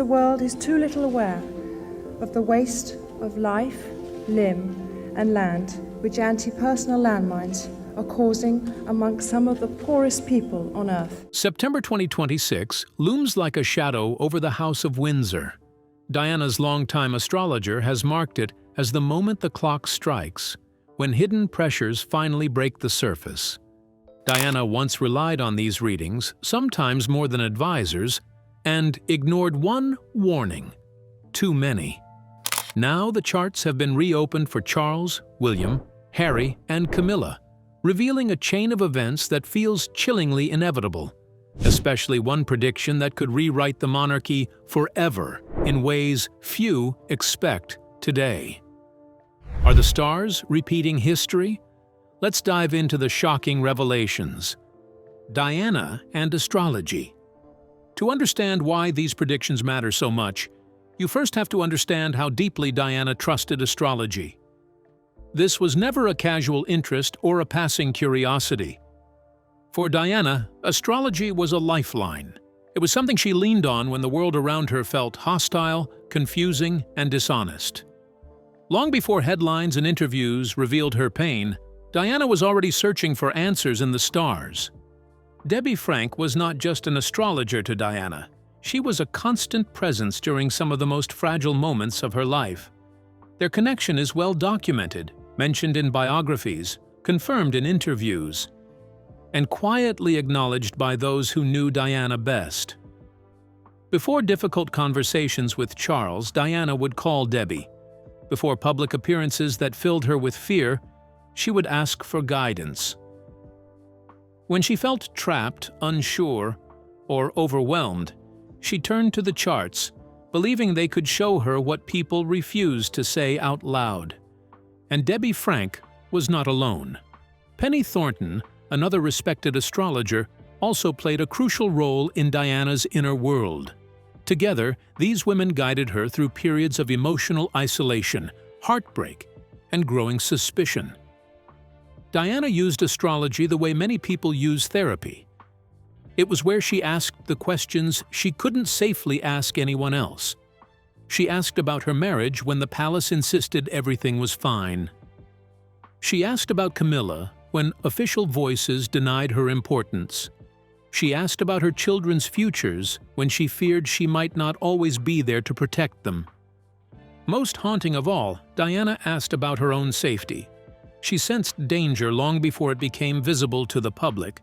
world is too little aware of the waste of life, limb, and land which anti-personal landmines are causing among some of the poorest people on Earth. September 2026 looms like a shadow over the House of Windsor. Diana's longtime astrologer has marked it as the moment the clock strikes, when hidden pressures finally break the surface. Diana once relied on these readings, sometimes more than advisors, and ignored one warning: too many. Now the charts have been reopened for Charles, William, Harry, and Camilla, revealing a chain of events that feels chillingly inevitable, especially one prediction that could rewrite the monarchy forever in ways few expect today. Are the stars repeating history? Let's dive into the shocking revelations. Diana and astrology. To understand why these predictions matter so much, you first have to understand how deeply Diana trusted astrology. This was never a casual interest or a passing curiosity. For Diana, astrology was a lifeline. It was something she leaned on when the world around her felt hostile, confusing, and dishonest. Long before headlines and interviews revealed her pain, Diana was already searching for answers in the stars. Debbie Frank was not just an astrologer to Diana. She was a constant presence during some of the most fragile moments of her life. Their connection is well documented, mentioned in biographies, confirmed in interviews, and quietly acknowledged by those who knew Diana best. Before difficult conversations with Charles, Diana would call Debbie. Before public appearances that filled her with fear, she would ask for guidance. When she felt trapped, unsure, or overwhelmed, she turned to the charts, believing they could show her what people refused to say out loud. And Debbie Frank was not alone. Penny Thornton, another respected astrologer, also played a crucial role in Diana's inner world. Together, these women guided her through periods of emotional isolation, heartbreak, and growing suspicion. Diana used astrology the way many people use therapy. It was where she asked the questions she couldn't safely ask anyone else. She asked about her marriage when the palace insisted everything was fine. She asked about Camilla when official voices denied her importance. She asked about her children's futures when she feared she might not always be there to protect them. Most haunting of all, Diana asked about her own safety. She sensed danger long before it became visible to the public.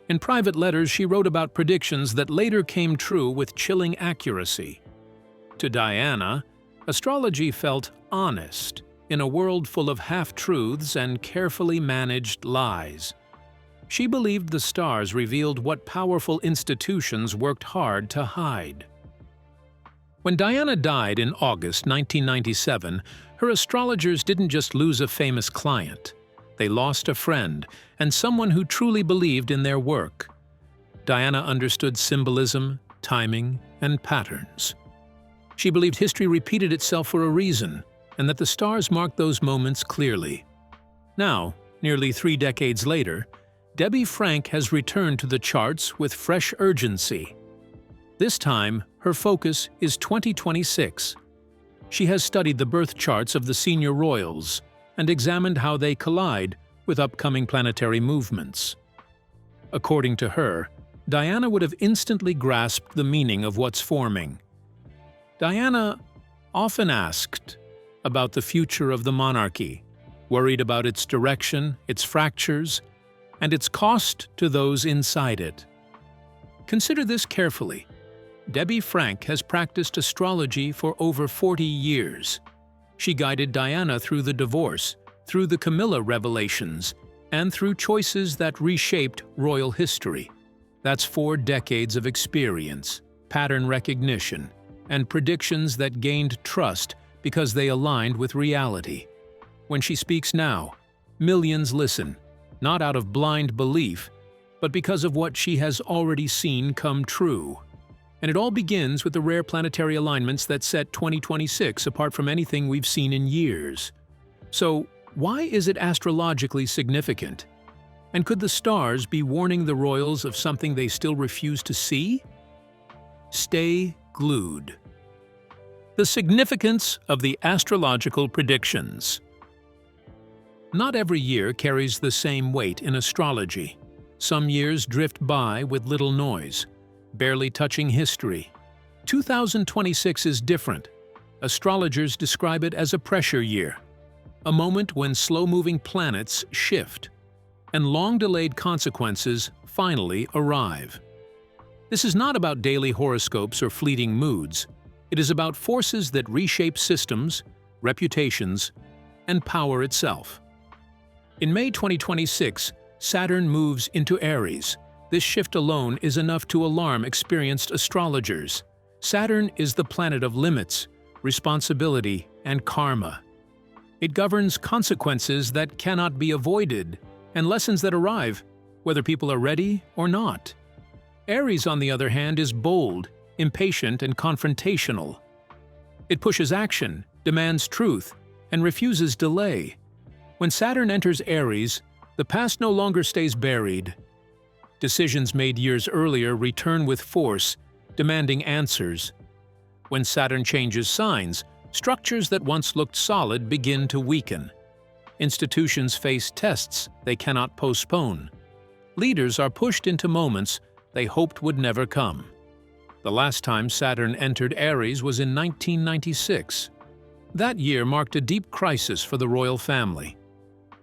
In private letters, she wrote about predictions that later came true with chilling accuracy. To Diana, astrology felt honest in a world full of half-truths and carefully managed lies. She believed the stars revealed what powerful institutions worked hard to hide. When Diana died in August 1997, her astrologers didn't just lose a famous client. They lost a friend and someone who truly believed in their work. Diana understood symbolism, timing, and patterns. She believed history repeated itself for a reason, and that the stars marked those moments clearly. Now, nearly 3 decades later, Debbie Frank has returned to the charts with fresh urgency. This time, her focus is 2026. She has studied the birth charts of the senior royals and examined how they collide with upcoming planetary movements. According to her, Diana would have instantly grasped the meaning of what's forming. Diana often asked about the future of the monarchy, worried about its direction, its fractures, and its cost to those inside it. Consider this carefully. Debbie Frank has practiced astrology for over 40 years. She guided Diana through the divorce, through the Camilla revelations, and through choices that reshaped royal history. That's 4 decades of experience, pattern recognition, and predictions that gained trust because they aligned with reality. When she speaks now, millions listen, not out of blind belief, but because of what she has already seen come true. And it all begins with the rare planetary alignments that set 2026 apart from anything we've seen in years. So, why is it astrologically significant? And could the stars be warning the royals of something they still refuse to see? Stay glued. The significance of the astrological predictions. Not every year carries the same weight in astrology. Some years drift by with little noise, barely touching history. 2026 is different. Astrologers describe it as a pressure year, a moment when slow-moving planets shift, and long-delayed consequences finally arrive. This is not about daily horoscopes or fleeting moods. It is about forces that reshape systems, reputations, and power itself. In May 2026, Saturn moves into Aries. This shift alone is enough to alarm experienced astrologers. Saturn is the planet of limits, responsibility, and karma. It governs consequences that cannot be avoided and lessons that arrive, whether people are ready or not. Aries, on the other hand, is bold, impatient, and confrontational. It pushes action, demands truth, and refuses delay. When Saturn enters Aries, the past no longer stays buried. Decisions made years earlier return with force, demanding answers. When Saturn changes signs, structures that once looked solid begin to weaken. Institutions face tests they cannot postpone. Leaders are pushed into moments they hoped would never come. The last time Saturn entered Aries was in 1996. That year marked a deep crisis for the royal family.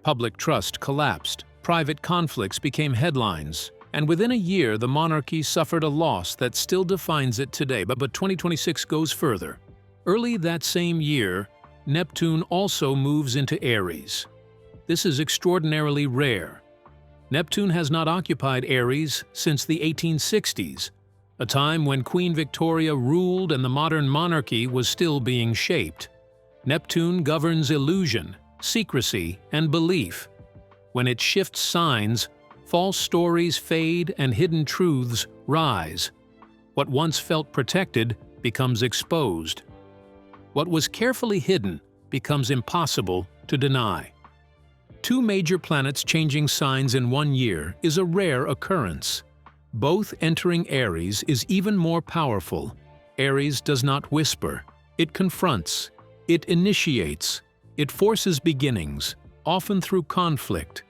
Public trust collapsed, private conflicts became headlines, and within a year the monarchy suffered a loss that still defines it today. But 2026 goes further. Early that same year, Neptune also moves into Aries. This is extraordinarily rare. Neptune has not occupied Aries since the 1860s, a time when Queen Victoria ruled and the modern monarchy was still being shaped. Neptune governs illusion, secrecy, and belief. When it shifts signs, false stories fade and hidden truths rise. What once felt protected becomes exposed. What was carefully hidden becomes impossible to deny. Two major planets changing signs in one year is a rare occurrence. Both entering Aries is even more powerful. Aries does not whisper. It confronts. It initiates. It forces beginnings, often through conflict.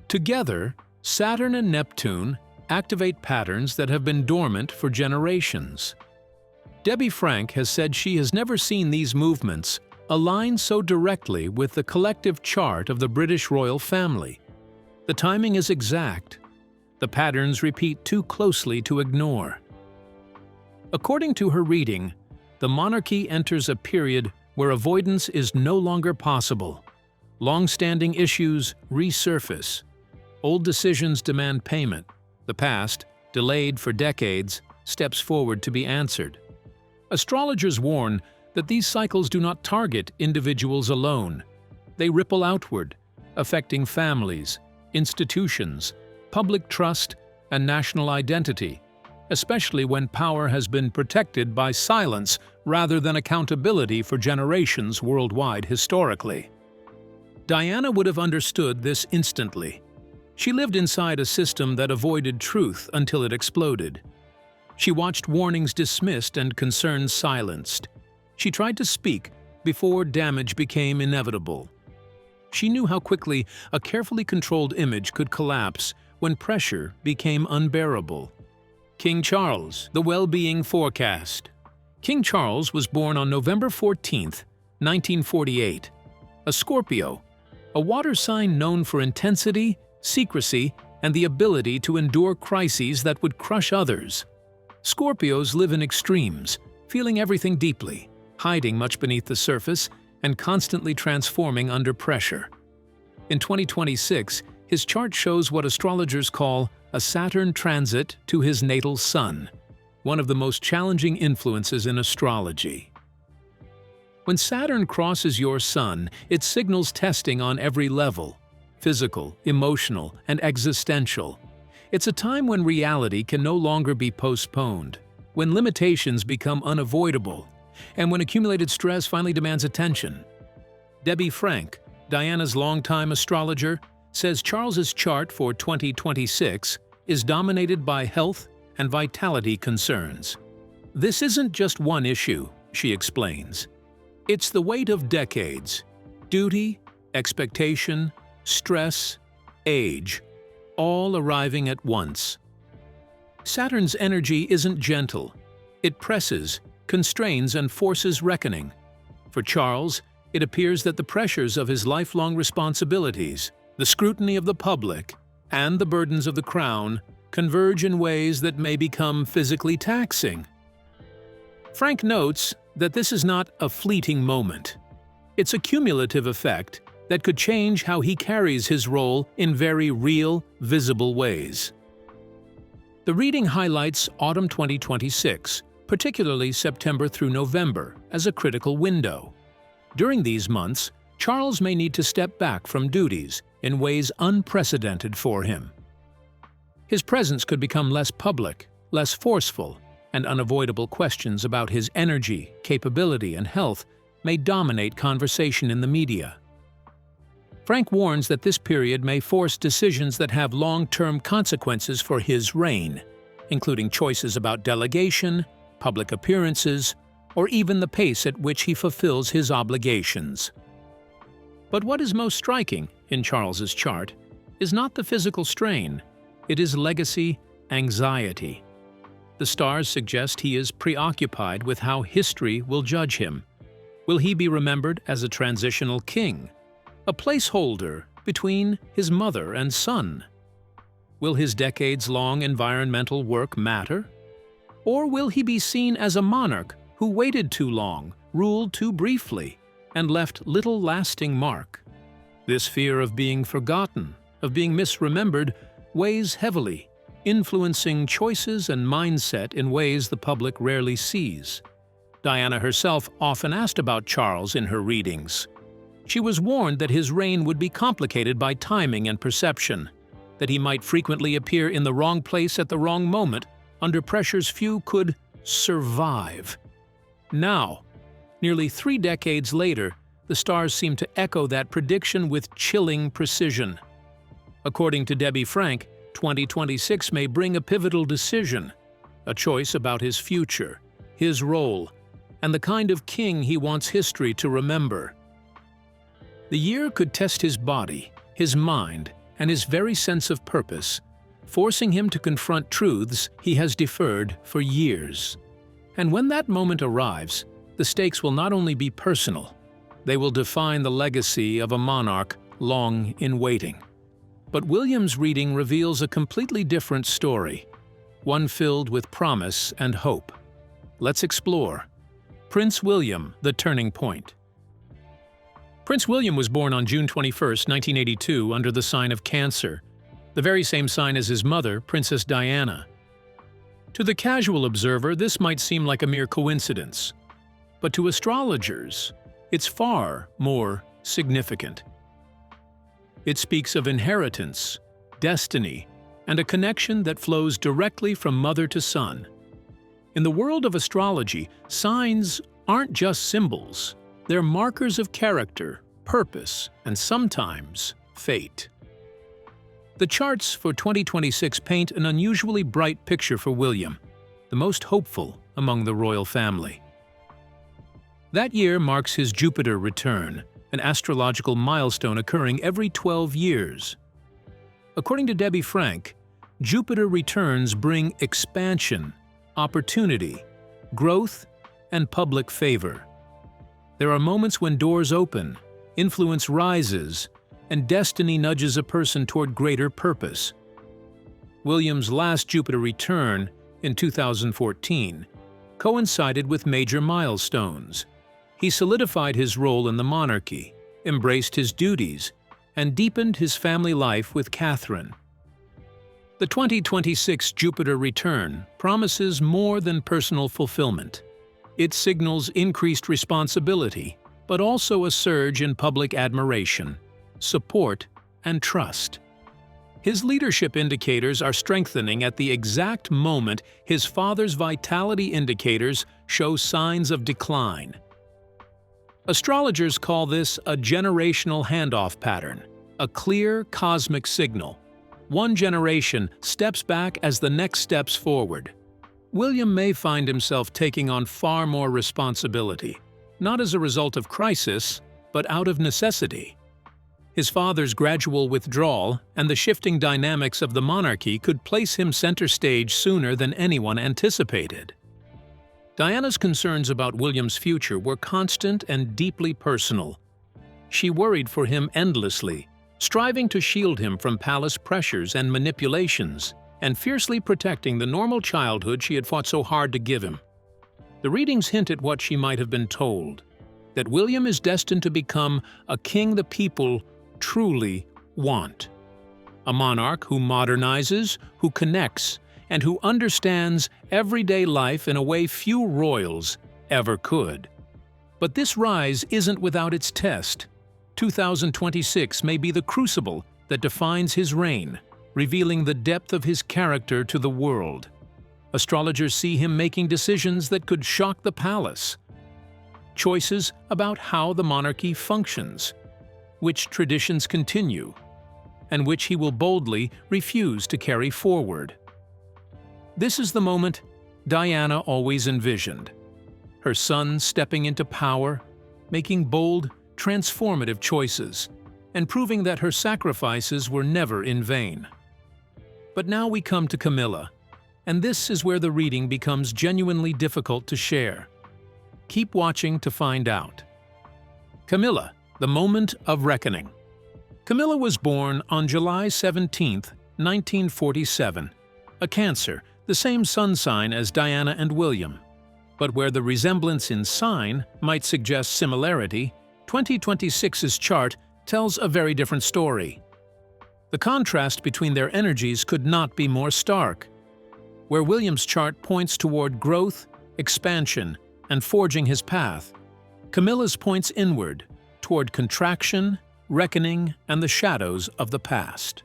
Together, Saturn and Neptune activate patterns that have been dormant for generations. Debbie Frank has said she has never seen these movements align so directly with the collective chart of the British royal family. The timing is exact. The patterns repeat too closely to ignore. According to her reading, the monarchy enters a period where avoidance is no longer possible. Long-standing issues resurface. Old decisions demand payment. The past, delayed for decades, steps forward to be answered. Astrologers warn that these cycles do not target individuals alone. They ripple outward, affecting families, institutions, public trust, and national identity, especially when power has been protected by silence rather than accountability for generations worldwide historically. Diana would have understood this instantly. She lived inside a system that avoided truth until it exploded. She watched warnings dismissed and concerns silenced. She tried to speak before damage became inevitable. She knew how quickly a carefully controlled image could collapse when pressure became unbearable. King Charles, the well-being forecast. King Charles was born on November 14, 1948. A Scorpio, a water sign known for intensity, secrecy, and the ability to endure crises that would crush others. Scorpios live in extremes, feeling everything deeply, hiding much beneath the surface, and constantly transforming under pressure. In 2026, his chart shows what astrologers call a Saturn transit to his natal sun, one of the most challenging influences in astrology. When Saturn crosses your sun, it signals testing on every level: physical, emotional, and existential. It's a time when reality can no longer be postponed, when limitations become unavoidable, and when accumulated stress finally demands attention. Debbie Frank, Diana's longtime astrologer, says Charles's chart for 2026 is dominated by health and vitality concerns. This isn't just one issue, she explains. It's the weight of decades, duty, expectation, stress, age, all arriving at once. Saturn's energy isn't gentle. It presses, constrains, and forces reckoning. For Charles, it appears that the pressures of his lifelong responsibilities, the scrutiny of the public, and the burdens of the crown converge in ways that may become physically taxing. Frank notes that this is not a fleeting moment. It's a cumulative effect that could change how he carries his role in very real, visible ways. The reading highlights autumn 2026, particularly September through November, as a critical window. During these months, Charles may need to step back from duties in ways unprecedented for him. His presence could become less public, less forceful, and unavoidable questions about his energy, capability, and health may dominate conversation in the media. Frank warns that this period may force decisions that have long-term consequences for his reign, including choices about delegation, public appearances, or even the pace at which he fulfills his obligations. But what is most striking in Charles's chart is not the physical strain, it is legacy anxiety. The stars suggest he is preoccupied with how history will judge him. Will he be remembered as a transitional king, a placeholder between his mother and son? Will his decades-long environmental work matter? Or will he be seen as a monarch who waited too long, ruled too briefly, and left little lasting mark? This fear of being forgotten, of being misremembered, weighs heavily, influencing choices and mindset in ways the public rarely sees. Diana herself often asked about Charles in her readings. She was warned that his reign would be complicated by timing and perception, that he might frequently appear in the wrong place at the wrong moment, under pressures few could survive. Now, nearly 3 decades later, the stars seem to echo that prediction with chilling precision. According to Debbie Frank, 2026 may bring a pivotal decision, a choice about his future, his role, and the kind of king he wants history to remember. The year could test his body, his mind, and his very sense of purpose, forcing him to confront truths he has deferred for years. And when that moment arrives, the stakes will not only be personal, they will define the legacy of a monarch long in waiting. But William's reading reveals a completely different story, one filled with promise and hope. Let's explore. Prince William, the turning point. Prince William was born on June 21, 1982, under the sign of Cancer, the very same sign as his mother, Princess Diana. To the casual observer, this might seem like a mere coincidence, but to astrologers, it's far more significant. It speaks of inheritance, destiny, and a connection that flows directly from mother to son. In the world of astrology, signs aren't just symbols. They're markers of character, purpose, and sometimes fate. The charts for 2026 paint an unusually bright picture for William, the most hopeful among the royal family. That year marks his Jupiter return, an astrological milestone occurring every 12 years. According to Debbie Frank, Jupiter returns bring expansion, opportunity, growth, and public favor. There are moments when doors open, influence rises, and destiny nudges a person toward greater purpose. William's last Jupiter return, in 2014, coincided with major milestones. He solidified his role in the monarchy, embraced his duties, and deepened his family life with Catherine. The 2026 Jupiter return promises more than personal fulfillment. It signals increased responsibility, but also a surge in public admiration, support, and trust. His leadership indicators are strengthening at the exact moment his father's vitality indicators show signs of decline. Astrologers call this a generational handoff pattern, a clear cosmic signal. One generation steps back as the next steps forward. William may find himself taking on far more responsibility, not as a result of crisis, but out of necessity. His father's gradual withdrawal and the shifting dynamics of the monarchy could place him center stage sooner than anyone anticipated. Diana's concerns about William's future were constant and deeply personal. She worried for him endlessly, striving to shield him from palace pressures and manipulations, and fiercely protecting the normal childhood she had fought so hard to give him. The readings hint at what she might have been told, that William is destined to become a king the people truly want. A monarch who modernizes, who connects, and who understands everyday life in a way few royals ever could. But this rise isn't without its test. 2026 may be the crucible that defines his reign, revealing the depth of his character to the world. Astrologers see him making decisions that could shock the palace. Choices about how the monarchy functions, which traditions continue, and which he will boldly refuse to carry forward. This is the moment Diana always envisioned. Her son stepping into power, making bold, transformative choices, and proving that her sacrifices were never in vain. But now we come to Camilla, and this is where the reading becomes genuinely difficult to share. Keep watching to find out. Camilla, the moment of reckoning. Camilla was born on July 17, 1947, a Cancer, the same sun sign as Diana and William. But where the resemblance in sign might suggest similarity, 2026's chart tells a very different story. The contrast between their energies could not be more stark. Where William's chart points toward growth, expansion, and forging his path, Camilla's points inward, toward contraction, reckoning, and the shadows of the past.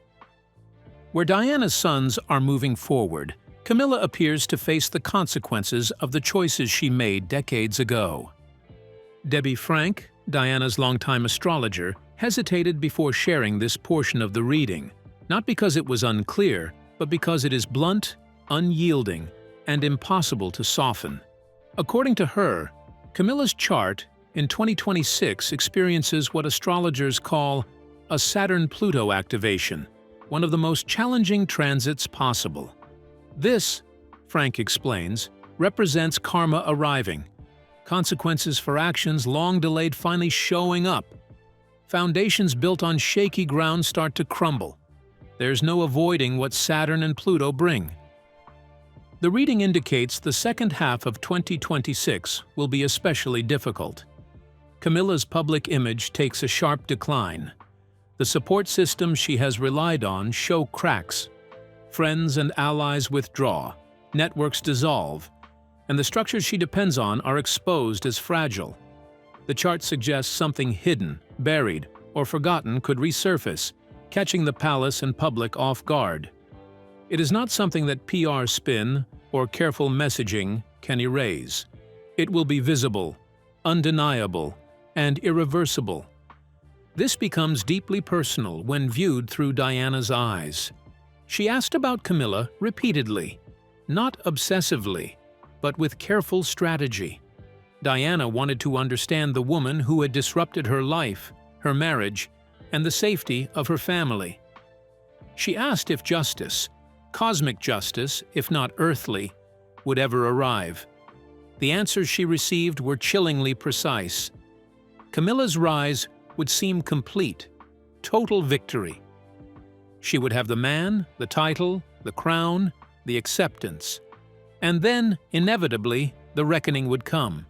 Where Diana's suns are moving forward, Camilla appears to face the consequences of the choices she made decades ago. Debbie Frank, Diana's longtime astrologer, hesitated before sharing this portion of the reading, not because it was unclear, but because it is blunt, unyielding, and impossible to soften. According to her, Camilla's chart in 2026 experiences what astrologers call a Saturn-Pluto activation, one of the most challenging transits possible. This, Frank explains, represents karma arriving, consequences for actions long delayed finally showing up. Foundations built on shaky ground start to crumble. There's no avoiding what Saturn and Pluto bring. The reading indicates the second half of 2026 will be especially difficult. Camilla's public image takes a sharp decline. The support systems she has relied on show cracks. Friends and allies withdraw, networks dissolve, and the structures she depends on are exposed as fragile. The chart suggests something hidden, buried, or forgotten could resurface, catching the palace and public off guard. It is not something that PR spin or careful messaging can erase. It will be visible, undeniable, and irreversible. This becomes deeply personal when viewed through Diana's eyes. She asked about Camilla repeatedly, not obsessively, but with careful strategy. Diana wanted to understand the woman who had disrupted her life, her marriage, and the safety of her family. She asked if justice, cosmic justice, if not earthly, would ever arrive. The answers she received were chillingly precise. Camilla's rise would seem complete, total victory. She would have the man, the title, the crown, the acceptance. And then, inevitably, the reckoning would come.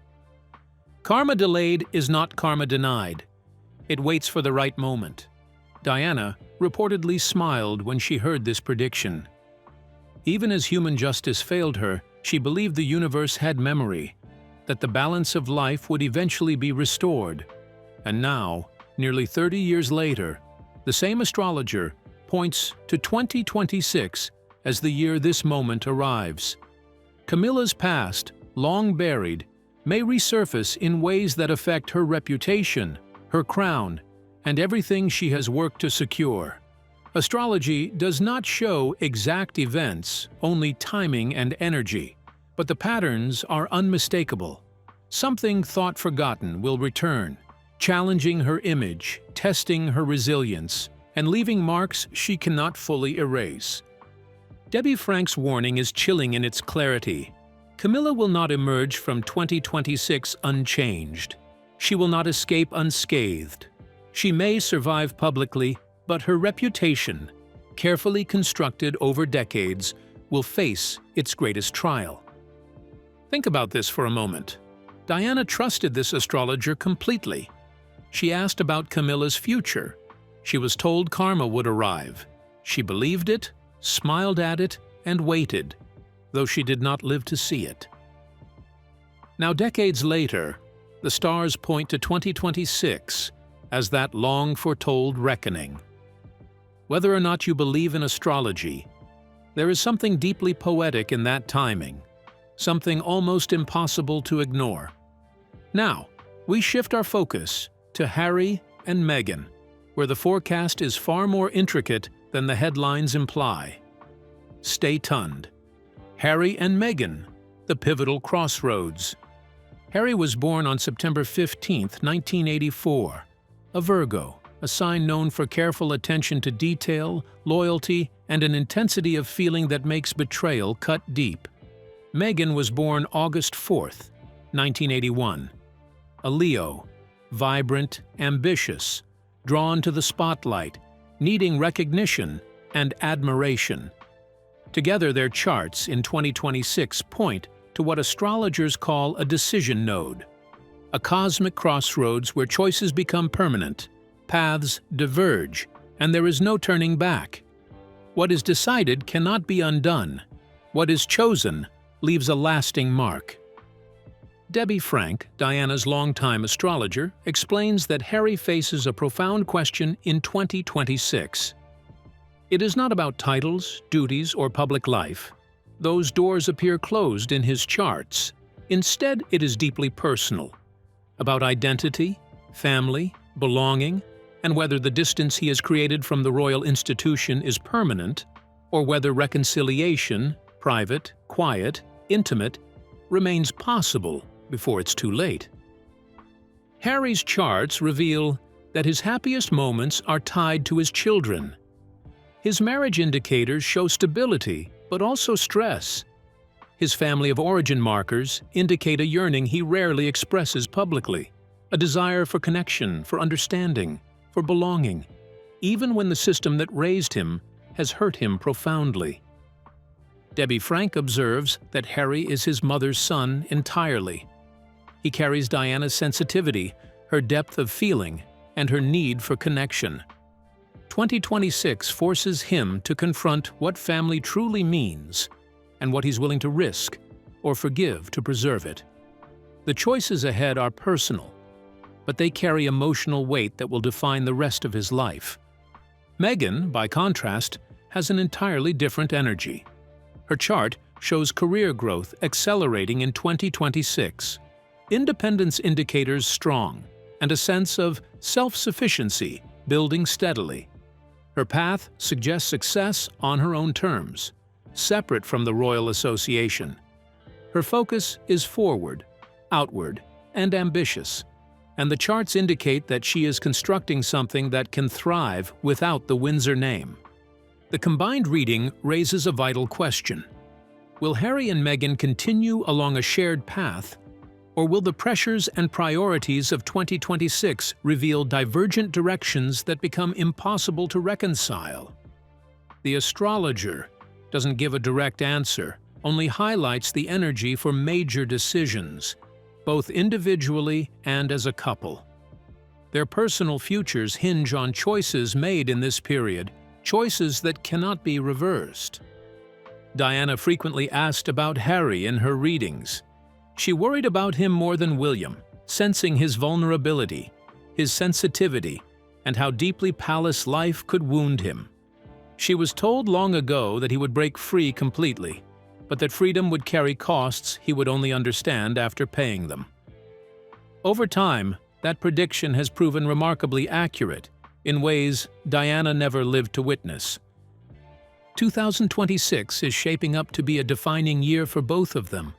Karma delayed is not karma denied. It waits for the right moment. Diana reportedly smiled when she heard this prediction. Even as human justice failed her, she believed the universe had memory, that the balance of life would eventually be restored. And now, nearly 30 years later, the same astrologer points to 2026 as the year this moment arrives. Camilla's past, long buried, may resurface in ways that affect her reputation, her crown, and everything she has worked to secure. Astrology does not show exact events, only timing and energy. but the patterns are unmistakable. Something thought forgotten will return, challenging her image, testing her resilience, and leaving marks she cannot fully erase. Debbie Frank's warning is chilling in its clarity. Camilla will not emerge from 2026 unchanged. She will not escape unscathed. She may survive publicly, but her reputation, carefully constructed over decades, will face its greatest trial. Think about this for a moment. Diana trusted this astrologer completely. She asked about Camilla's future. She was told karma would arrive. She believed it, smiled at it, and waited, though she did not live to see it. Now, decades later, the stars point to 2026 as that long-foretold reckoning. Whether or not you believe in astrology, there is something deeply poetic in that timing, something almost impossible to ignore. Now, we shift our focus to Harry and Meghan, where the forecast is far more intricate than the headlines imply. Stay tuned. Harry and Meghan, the pivotal crossroads. Harry was born on September 15, 1984, a Virgo, a sign known for careful attention to detail, loyalty, and an intensity of feeling that makes betrayal cut deep. Meghan was born August 4, 1981, a Leo, vibrant, ambitious, drawn to the spotlight, needing recognition and admiration. Together, their charts in 2026 point to what astrologers call a decision node, a cosmic crossroads where choices become permanent, paths diverge, and there is no turning back. What is decided cannot be undone. What is chosen leaves a lasting mark. Debbie Frank, Diana's longtime astrologer, explains that Harry faces a profound question in 2026. It is not about titles, duties, or public life. Those doors appear closed in his charts. Instead, it is deeply personal, about identity, family, belonging, and whether the distance he has created from the royal institution is permanent, or whether reconciliation, private, quiet, intimate, remains possible before it's too late. Harry's charts reveal that his happiest moments are tied to his children. His marriage indicators show stability, but also stress. His family of origin markers indicate a yearning he rarely expresses publicly, a desire for connection, for understanding, for belonging, even when the system that raised him has hurt him profoundly. Debbie Frank observes that Harry is his mother's son entirely. He carries Diana's sensitivity, her depth of feeling, and her need for connection. 2026 forces him to confront what family truly means and what he's willing to risk or forgive to preserve it. The choices ahead are personal, but they carry emotional weight that will define the rest of his life. Meghan, by contrast, has an entirely different energy. Her chart shows career growth accelerating in 2026, independence indicators strong, and a sense of self-sufficiency building steadily. Her path suggests success on her own terms, separate from the royal association. Her focus is forward, outward, and ambitious, and the charts indicate that she is constructing something that can thrive without the Windsor name. The combined reading raises a vital question. Will Harry and Meghan continue along a shared path, or will the pressures and priorities of 2026 reveal divergent directions that become impossible to reconcile? The astrologer doesn't give a direct answer, only highlights the energy for major decisions, both individually and as a couple. Their personal futures hinge on choices made in this period, choices that cannot be reversed. Diana frequently asked about Harry in her readings. She worried about him more than William, sensing his vulnerability, his sensitivity, and how deeply palace life could wound him. She was told long ago that he would break free completely, but that freedom would carry costs he would only understand after paying them. Over time, that prediction has proven remarkably accurate in ways Diana never lived to witness. 2026 is shaping up to be a defining year for both of them,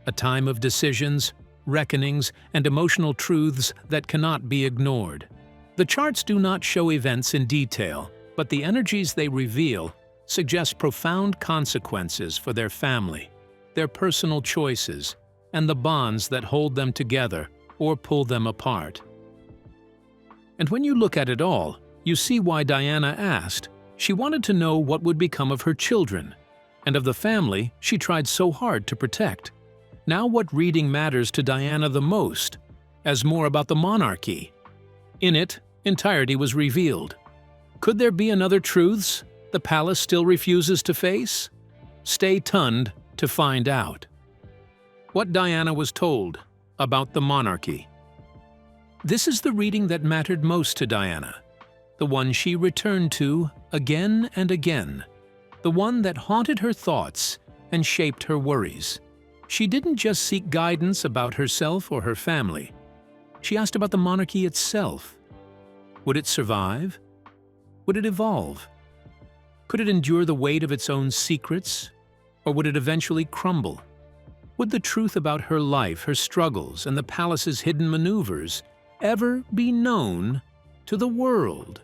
a time of decisions, reckonings, and emotional truths that cannot be ignored. The charts do not show events in detail, but the energies they reveal suggest profound consequences for their family, their personal choices, and the bonds that hold them together or pull them apart. And when you look at it all, you see why Diana asked. She wanted to know what would become of her children, and of the family she tried so hard to protect. Now what reading matters to Diana the most, as more about the monarchy. In it, entirety was revealed. Could there be another truths the palace still refuses to face? Stay tuned to find out. What Diana was told about the monarchy. This is the reading that mattered most to Diana, the one she returned to again and again, the one that haunted her thoughts and shaped her worries. She didn't just seek guidance about herself or her family. She asked about the monarchy itself. Would it survive? Would it evolve? Could it endure the weight of its own secrets, or would it eventually crumble? Would the truth about her life, her struggles, and the palace's hidden maneuvers ever be known to the world?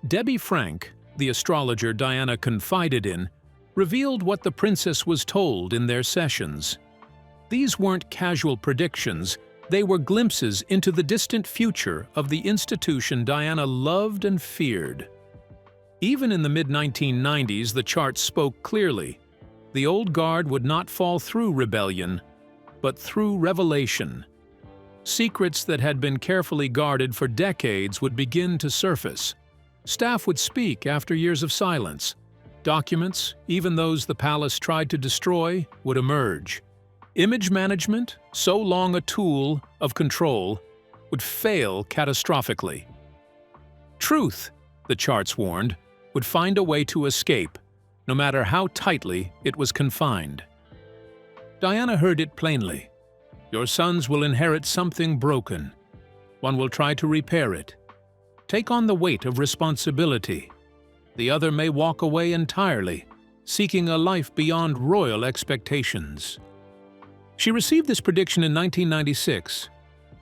Debbie Frank, the astrologer Diana confided in, revealed what the princess was told in their sessions. These weren't casual predictions, they were glimpses into the distant future of the institution Diana loved and feared. Even in the mid-1990s, the charts spoke clearly. The old guard would not fall through rebellion, but through revelation. Secrets that had been carefully guarded for decades would begin to surface. Staff would speak after years of silence. Documents, even those the palace tried to destroy, would emerge. Image management, so long a tool of control, would fail catastrophically. Truth, the charts warned, would find a way to escape, no matter how tightly it was confined. Diana heard it plainly. Your sons will inherit something broken. One will try to repair it. Take on the weight of responsibility. The other may walk away entirely, seeking a life beyond royal expectations. She received this prediction in 1996,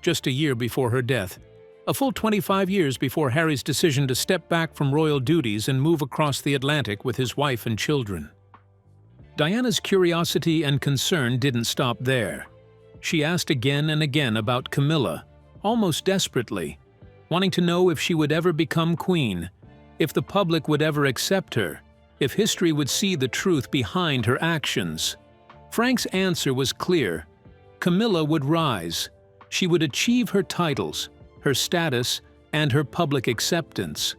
just a year before her death, a full 25 years before Harry's decision to step back from royal duties and move across the Atlantic with his wife and children. Diana's curiosity and concern didn't stop there. She asked again and again about Camilla, almost desperately, wanting to know if she would ever become queen, if the public would ever accept her, if history would see the truth behind her actions. Frank's answer was clear. Camilla would rise. She would achieve her titles, her status, and her public acceptance.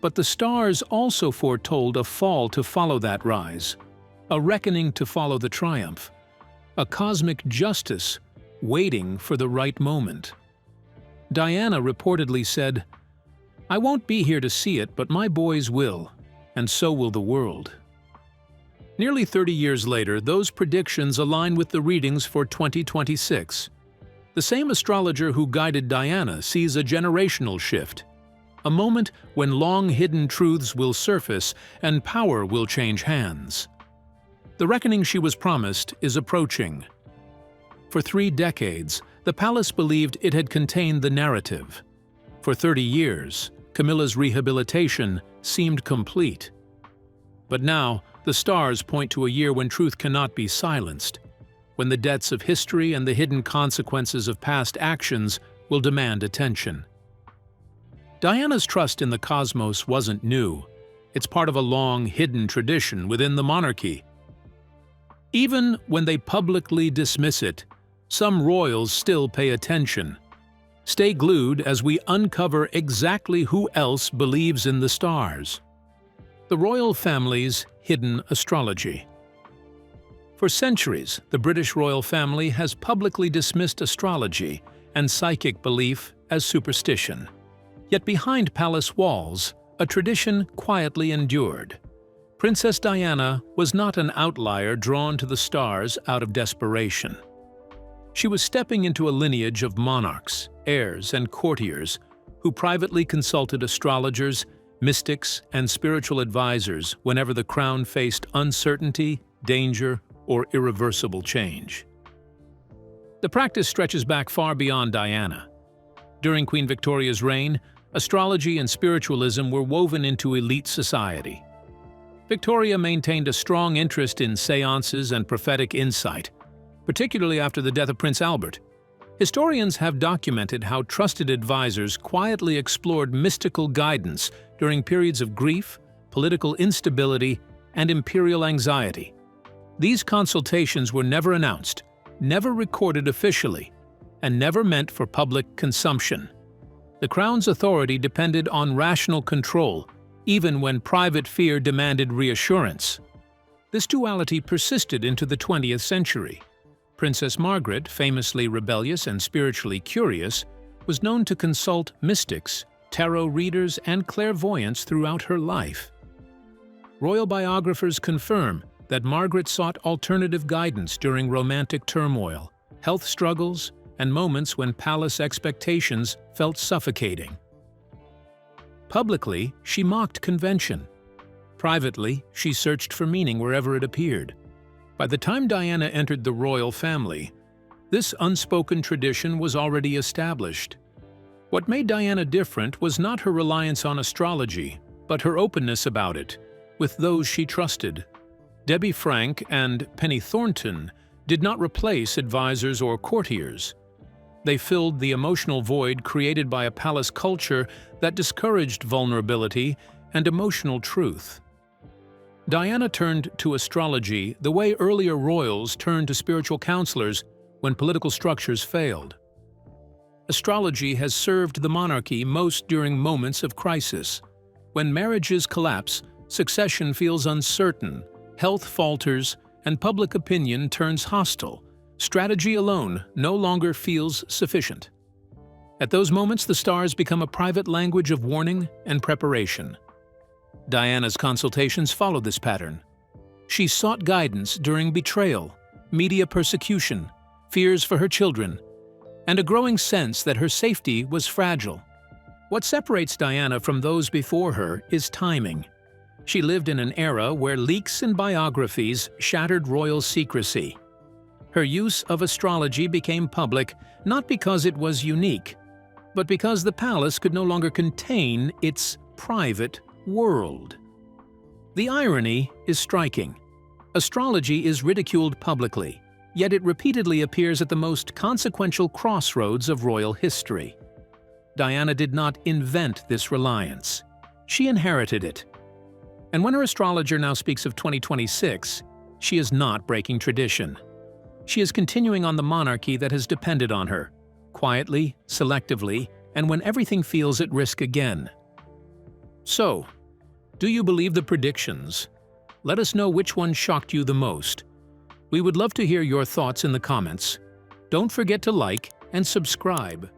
But the stars also foretold a fall to follow that rise, a reckoning to follow the triumph, a cosmic justice waiting for the right moment. Diana reportedly said, "I won't be here to see it, but my boys will, and so will the world." Nearly 30 years later, those predictions align with the readings for 2026. The same astrologer who guided Diana sees a generational shift, a moment when long-hidden truths will surface and power will change hands. The reckoning she was promised is approaching. For 3 decades, the palace believed it had contained the narrative. For 30 years, Camilla's rehabilitation seemed complete. But now, the stars point to a year when truth cannot be silenced, when the debts of history and the hidden consequences of past actions will demand attention. Diana's trust in the cosmos wasn't new. It's part of a long, hidden tradition within the monarchy. Even when they publicly dismiss it, some royals still pay attention. Stay glued as we uncover exactly who else believes in the stars. The royal family's hidden astrology. For centuries, the British royal family has publicly dismissed astrology and psychic belief as superstition. Yet behind palace walls, a tradition quietly endured. Princess Diana was not an outlier drawn to the stars out of desperation. She was stepping into a lineage of monarchs, heirs, and courtiers who privately consulted astrologers, mystics, and spiritual advisors whenever the crown faced uncertainty, danger, or irreversible change. The practice stretches back far beyond Diana. During Queen Victoria's reign, astrology and spiritualism were woven into elite society. Victoria maintained a strong interest in seances and prophetic insight, particularly after the death of Prince Albert. Historians have documented how trusted advisors quietly explored mystical guidance during periods of grief, political instability, and imperial anxiety. These consultations were never announced, never recorded officially, and never meant for public consumption. The Crown's authority depended on rational control, even when private fear demanded reassurance. This duality persisted into the 20th century. Princess Margaret, famously rebellious and spiritually curious, was known to consult mystics, tarot readers, and clairvoyants throughout her life. Royal biographers confirm that Margaret sought alternative guidance during romantic turmoil, health struggles, and moments when palace expectations felt suffocating. Publicly, she mocked convention. Privately, she searched for meaning wherever it appeared. By the time Diana entered the royal family, this unspoken tradition was already established. What made Diana different was not her reliance on astrology, but her openness about it, with those she trusted. Debbie Frank and Penny Thornton did not replace advisors or courtiers. They filled the emotional void created by a palace culture that discouraged vulnerability and emotional truth. Diana turned to astrology the way earlier royals turned to spiritual counselors when political structures failed. Astrology has served the monarchy most during moments of crisis. When marriages collapse, succession feels uncertain, health falters, and public opinion turns hostile, strategy alone no longer feels sufficient. At those moments, the stars become a private language of warning and preparation. Diana's consultations followed this pattern. She sought guidance during betrayal, media persecution, fears for her children, and a growing sense that her safety was fragile. What separates Diana from those before her is timing. She lived in an era where leaks and biographies shattered royal secrecy. Her use of astrology became public not because it was unique, but because the palace could no longer contain its private world. The irony is striking. Astrology is ridiculed publicly, yet it repeatedly appears at the most consequential crossroads of royal history. Diana did not invent this reliance. She inherited it. And when her astrologer now speaks of 2026, she is not breaking tradition. She is continuing on the monarchy that has depended on her, quietly, selectively, and when everything feels at risk again. So, do you believe the predictions? Let us know which one shocked you the most. We would love to hear your thoughts in the comments. Don't forget to like and subscribe.